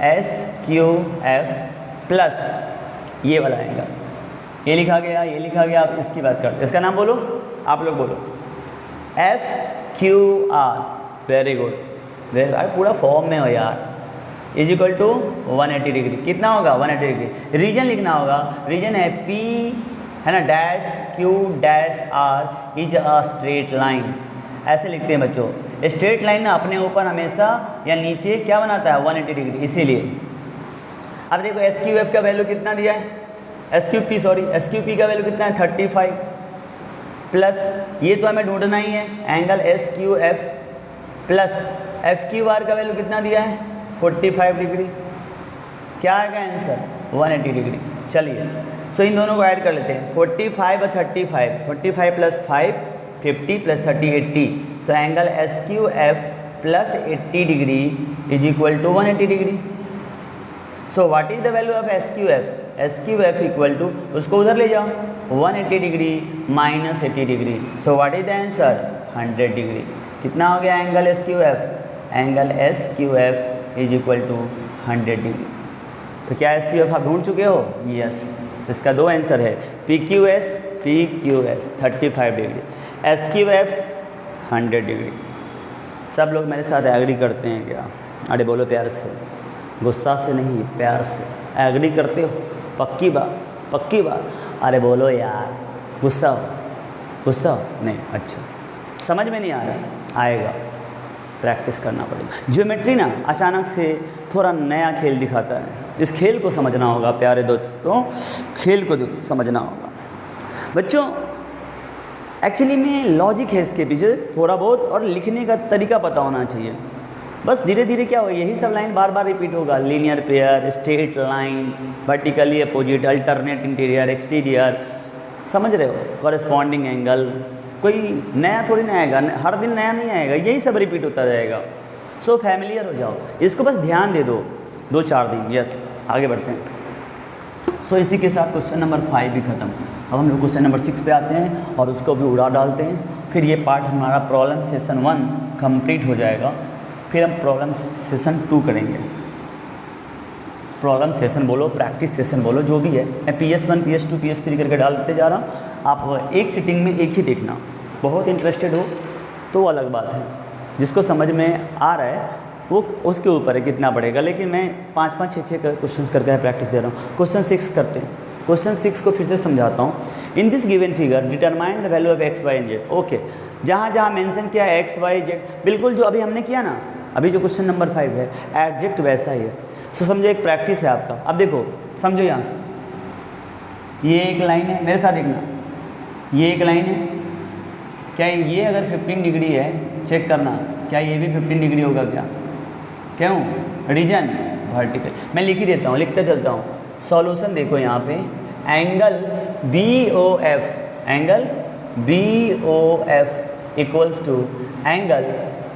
SQF प्लस ये वाला आएगा, ये लिखा गया, ये लिखा गया, आप इसकी बात करते हैं, इसका नाम बोलो, आप लोग बोलो, FQR, वेरी गुड, वेरी, अरे पूरा फॉर्म में हो यार, इज इक्वल टू 180 डिग्री, कितना होगा 180 डिग्री। रीजन लिखना होगा, रीजन है P है ना, dash Q dash R is a straight line, ऐसे लिखते हैं बच्चों। स्ट्रेट लाइन ना अपने ऊपर हमेशा या नीचे क्या बनाता है, 180 डिग्री, इसीलिए। अब देखो SQF का वैल्यू कितना दिया है, SQP का वैल्यू कितना है, 35 प्लस ये तो हमें ढूंढना ही है, एंगल SQF प्लस FQR का वैल्यू कितना दिया है, 45 डिग्री, क्या आएगा आंसर, 180 डिग्री। चलिए सो इन दोनों को ऐड कर लेते हैं, 45 और 35, 45 plus 5 50 plus 30 80, so angle SQF plus 80 degree is equal to 180 degree. So what is the value of SQF equal to, उसको उधर ले जाओ, 180 degree minus 80 degree, so what is the answer, 100 degree. कितना हो गया angle SQF, angle SQF is equal to 100 degree. तो क्या SQF आप ढूंढ चुके हो, यस, इसका दो आंसर है, PQS 35 डिग्री, SQF 100 डिग्री। सब लोग मेरे साथ एग्री करते हैं क्या, अरे बोलो प्यार से, गुस्सा से नहीं, प्यार से एग्री करते हो, पक्की बात, अरे बोलो यार, गुस्सा हो नहीं, अच्छा समझ में नहीं आ रहा, आएगा, प्रैक्टिस करना पड़ेगा। ज्योमेट्री ना अचानक से थोड़ा नया खेल दिखाता है, इस खेल को समझना होगा प्यारे दोस्तों, खेल को समझना होगा बच्चों। एक्चुअली में लॉजिक है इसके पीछे थोड़ा बहुत, और लिखने का तरीका पता होना चाहिए। बस धीरे धीरे क्या होगा, यही सब लाइन बार बार रिपीट होगा, linear pair, straight line, vertically opposite, alternate interior exterior, समझ रहे हो, कॉरेस्पॉन्डिंग एंगल, कोई नया थोड़ी ना आएगा, हर दिन नया नहीं आएगा, यही सब रिपीट होता जाएगा। सो फैमिलियर हो जाओ, इसको बस ध्यान दे दो 2-4 दिन। यस, आगे बढ़ते हैं। सो इसी के साथ क्वेश्चन नंबर 5 भी खत्म। अब हम लोग क्वेश्चन नंबर 6 पे आते हैं और उसको भी उड़ा डालते हैं, फिर ये पार्ट हमारा प्रॉब्लम सेशन 1 कंप्लीट हो जाएगा, फिर हम प्रॉब्लम सेशन 2 करेंगे। प्रॉब्लम सेशन बोलो, प्रैक्टिस सेशन बोलो, जो भी है, मैं PS1 PS2 PS3 करके डालते जा रहा हूँ, आप एक सिटिंग में एक ही देखना। बहुत इंटरेस्टेड हो तो अलग बात है, जिसको समझ में आ रहा है वो उसके ऊपर है कितना पड़ेगा, लेकिन मैं 5-5 6-6 क्वेश्चन करके प्रैक्टिस दे रहा हूँ। क्वेश्चन 6 करते हैं, क्वेश्चन 6 को फिर से समझाता हूँ। In this given figure determine the value of x, y and z। Okay, जहाँ जहाँ मेंशन किया है x, y, z, बिल्कुल जो अभी हमने किया ना, अभी जो क्वेश्चन नंबर 5 है, एग्जैक्ट वैसा ही है। सो समझो एक प्रैक्टिस है आपका। अब देखो, समझो यहाँ से, ये एक लाइन है, मेरे साथ देखना, ये एक लाइन है, क्या ये अगर 15 डिग्री है, चेक करना क्या ये भी 15 डिग्री होगा क्या, क्यों, रीजन वर्टिकल। मैं लिख ही देता हूँ, लिखते चलता हूँ। सॉल्यूशन देखो यहाँ पे, angle BOF, angle BOF equals to angle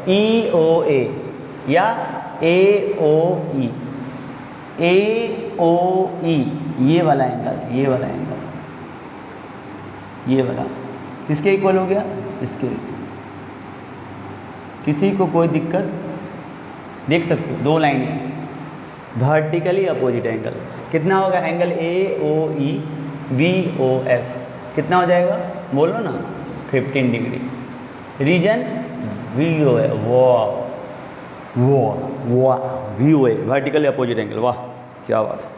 EOA या AOE, AOE, ये वाला एंगल, ये वाला एंगल, ये वाला किसके इक्वल हो गया, इसके। किसी को कोई दिक्कत, देख सकते हो 2 लाइनें, वर्टिकली अपोजिट एंगल, कितना होगा एंगल AOE BOF, कितना हो जाएगा बोलो ना, 15 डिग्री। रीजन BOF, वाह वाह वी ओ ए, वर्टिकली अपोजिट एंगल, वाह क्या बात है।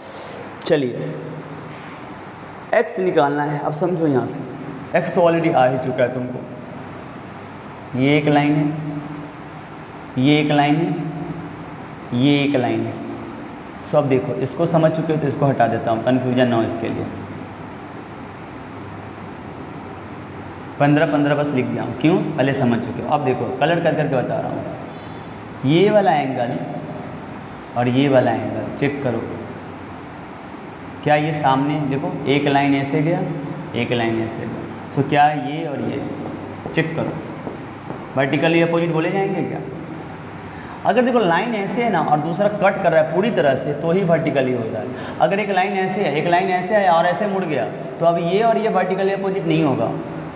चलिए एक्स निकालना है, अब समझो यहाँ से, एक्स तो ऑलरेडी आ ही चुका है तुमको, ये एक लाइन है, ये एक लाइन है, ये एक लाइन है। सो अब देखो इसको समझ चुके हो तो इसको हटा देता हूँ, कन्फ्यूजन ना हो इसके लिए। 15 बस लिख दिया हूँ, क्यों, पहले समझ चुके हो। अब देखो कलर कर करके बता रहा हूँ, ये वाला एंगल और ये वाला एंगल चेक करो, क्या ये सामने देखो एक लाइन ऐसे गया, एक लाइन ऐसे गया। सो क्या ये और ये चेक करो, वर्टिकली अपोजिट बोले जाएंगे क्या? अगर देखो लाइन ऐसे है ना और दूसरा कट कर रहा है पूरी तरह से तो ही वर्टिकली होता है। अगर एक लाइन ऐसे है, एक लाइन ऐसे है और ऐसे मुड़ गया तो अब ये और ये वर्टिकली अपोजिट नहीं होगा,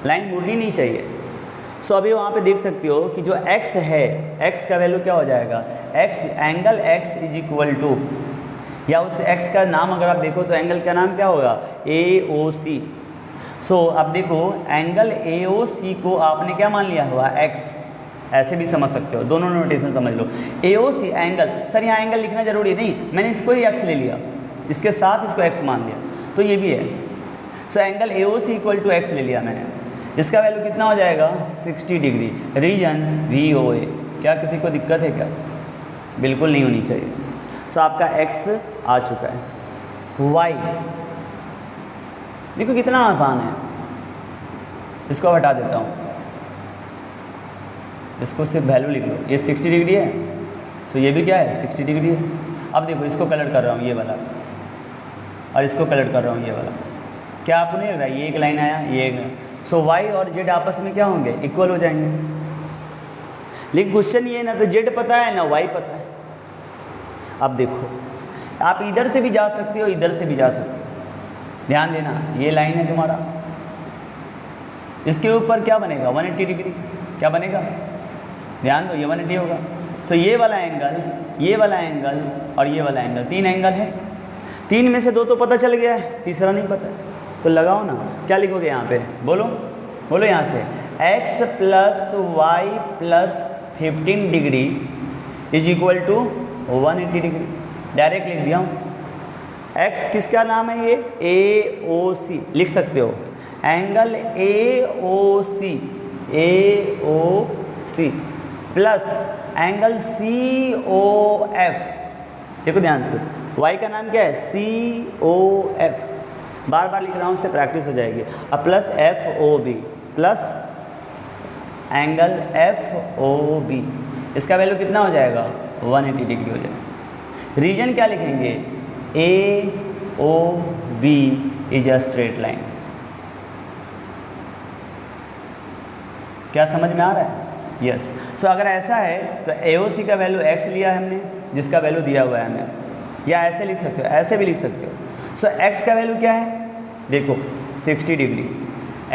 लाइन मुड़नी नहीं चाहिए। सो अभी वहाँ पे देख सकते हो कि जो x है, x का वैल्यू क्या हो जाएगा, x angle x is equal to, या उस x का नाम अगर आप देखो तो एंगल का नाम क्या होगा, AOC। सो अब देखो एंगल AOC को आपने क्या मान लिया हुआ, x, ऐसे भी समझ सकते हो, दोनों नोटेशन समझ लो। AOC एंगल, सर यहाँ एंगल लिखना जरूरी नहीं, मैंने इसको ही x ले लिया, इसके साथ इसको x मान लिया, तो ये भी है। So angle AOC equal to x ले लिया मैंने, इसका वैल्यू कितना हो जाएगा, 60 डिग्री, रीजन VOA। क्या किसी को दिक्कत है क्या? बिल्कुल नहीं होनी चाहिए। सो आपका x आ चुका है। y देखो कितना आसान है, इसको हटा देता हूँ, इसको सिर्फ वैल्यू लिख लो, ये 60 डिग्री है, सो ये भी क्या है 60 डिग्री है। अब देखो इसको कलर कर रहा हूँ ये वाला, और इसको कलर कर रहा हूँ ये वाला, क्या आपको नहीं लग रहा है ये एक लाइन आया, ये एक, सो y और z आपस में क्या होंगे, इक्वल हो जाएंगे। लेकिन क्वेश्चन ये ना तो z पता है ना y पता है। अब देखो आप इधर से भी जा सकते हो, इधर से भी जा सकते हो, ध्यान देना, ये लाइन है तुम्हारा, इसके ऊपर क्या बनेगा 180 डिग्री, क्या बनेगा, ध्यान दो, ये 180 होगा। सो ये वाला एंगल, ये वाला एंगल और ये वाला एंगल, 3 एंगल है, 3 में से 2 तो पता चल गया है, तीसरा नहीं पता है, तो लगाओ ना, क्या लिखोगे यहाँ पे, बोलो बोलो यहाँ से, x plus y plus 15 degree is equal to 180 degree, direct लिख दिया हूँ। x किसका नाम है, ये AOC लिख सकते हो, angle AOC plus angle COF, देखो ध्यान से, y का नाम क्या है COF, बार बार लिख रहा हूँ, इससे प्रैक्टिस हो जाएगी। अब plus FOB plus angle FOB, इसका वैल्यू कितना हो जाएगा 180 डिग्री हो जाएगा। रीजन क्या लिखेंगे, AOB is a straight line. क्या समझ में आ रहा है? यस। सो अगर ऐसा है तो AOC का वैल्यू x लिया है हमने, जिसका वैल्यू दिया हुआ है हमें, या ऐसे लिख सकते हो, ऐसे भी लिख सकते हो। सो x का वैल्यू क्या है, देखो 60 डिग्री,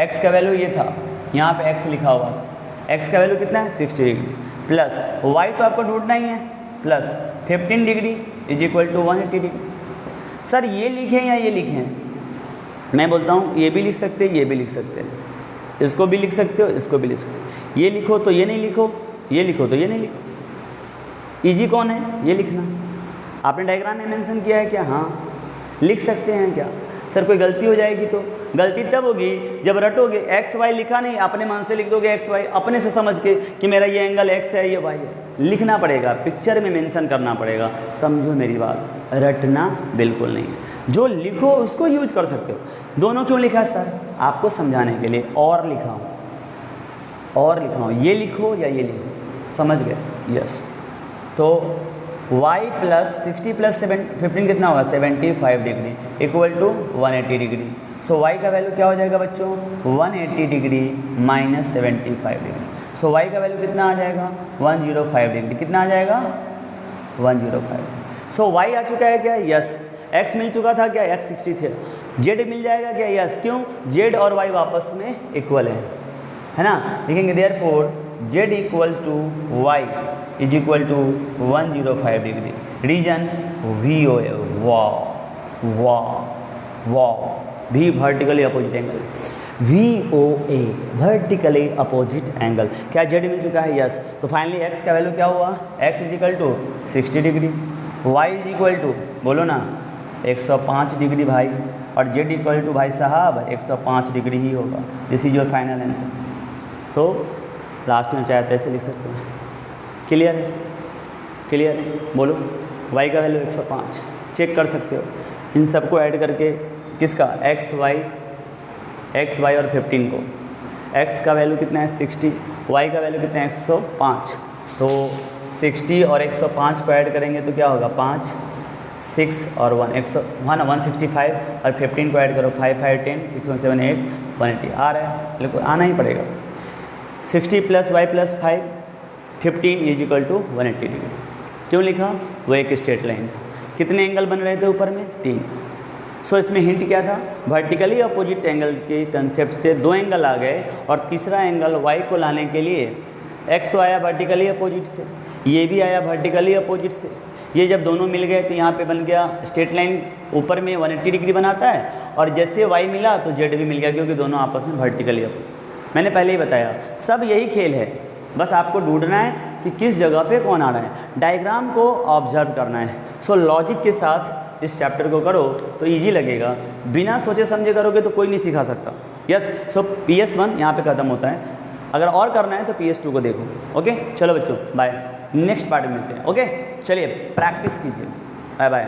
x का वैल्यू ये था, यहाँ पे x लिखा हुआ था, x का वैल्यू कितना है 60 डिग्री, प्लस y तो आपको ढूंढना ही है, plus 15 degree is equal to 180 degree. Sir ये लिखें या ये लिखें, मैं बोलता हूँ ये भी लिख सकते हैं, ये भी लिख सकते हैं, इसको भी लिख सकते हो, इसको भी लिख सकते हो, ये लिखो तो ये नहीं लिखो, ये लिखो तो ये नहीं लिखो। इजी कौन है, ये लिखना। आपने डायग्राम में मेंशन किया है क्या, हाँ लिख सकते हैं क्या। सर कोई गलती हो जाएगी तो, गलती तब होगी जब रटोगे, एक्स वाई लिखा नहीं, अपने मन से लिख दोगे एक्स वाई, अपने से समझ के कि मेरा ये एंगल एक्स है, ये वाई है, लिखना पड़ेगा, पिक्चर में मेंशन करना पड़ेगा। समझो मेरी बात, रटना बिल्कुल नहीं है, जो लिखो उसको यूज कर सकते हो। दोनों क्यों लिखा है सर, आपको समझाने के लिए, और लिखा हूँ, और लिखा हूँ, ये लिखो या ये लिखो, समझ गए। यस, तो y प्लस 60 प्लस 15 कितना होगा 75 degree equal to 180 degree. So y का वैल्यू क्या हो जाएगा बच्चों, 180 degree minus 75 degree. So y का वैल्यू कितना आ जाएगा 105 डिग्री, कितना आ जाएगा 105। सो y आ चुका है क्या, यस। x मिल चुका था क्या, x 60 थे, z मिल जाएगा क्या, यस। क्यों, z और y आपस में इक्वल है ना। लिखेंगे therefore z equal to y is equal to 105 degree, reason VOA। वाह वाह वाह, भी vertically opposite angle. VOA vertically opposite angle. क्या जेड मिल चुका है? यस। तो फाइनली एक्स का वैल्यू क्या हुआ? X is equal to 60 degree, y is equal to बोलो ना 105 डिग्री भाई, और जेड इक्वल टू भाई साहब 105 डिग्री ही होगा। This is your final answer. So last में चाहे ऐसे लिख सकते हैं। क्लियर है? क्लियर है? बोलो। वाई का वैल्यू 105 चेक कर सकते हो इन सबको ऐड करके। किसका? एक्स वाई और 15 को। एक्स का वैल्यू कितना है? 60, वाई का वैल्यू कितना है? 105। तो 60 और 105 को ऐड करेंगे तो क्या होगा? 5, 6 और 165, और 15 को ऐड करो 5, 5, 10, 6, 1, 7, 8, 180 आ रहा है, बिल्कुल आना ही पड़ेगा। 60 + y + 5, 15 is equal to 180 degree. क्यों लिखा? वो एक स्ट्रेट लाइन था। कितने एंगल बन रहे थे ऊपर में? 3। सो इसमें हिंट क्या था? वर्टिकली अपोजिट एंगल के कंसेप्ट से 2 एंगल आ गए, और तीसरा एंगल y को लाने के लिए x तो आया वर्टिकली अपोजिट से, ये भी आया वर्टिकली अपोजिट से। ये जब दोनों मिल गए तो यहाँ पे बन गया स्ट्रेट लाइन, ऊपर में 180 डिग्री बनाता है, और जैसे y मिला तो z भी मिल गया, क्योंकि दोनों आपस में वर्टिकली अपोजिट। मैंने पहले ही बताया सब यही खेल है, बस आपको ढूंढना है कि किस जगह पे कौन आ रहा है, डायग्राम को ऑब्जर्व करना है। सो लॉजिक के साथ इस चैप्टर को करो तो इजी लगेगा, बिना सोचे समझे करोगे तो कोई नहीं सिखा सकता। यस। सो PS1 यहाँ पे ख़त्म होता है, अगर और करना है तो PS2 को देखो। ओके चलो बच्चों, बाय, नेक्स्ट पार्ट में मिलते हैं। ओके चलिए प्रैक्टिस कीजिए, बाय बाय।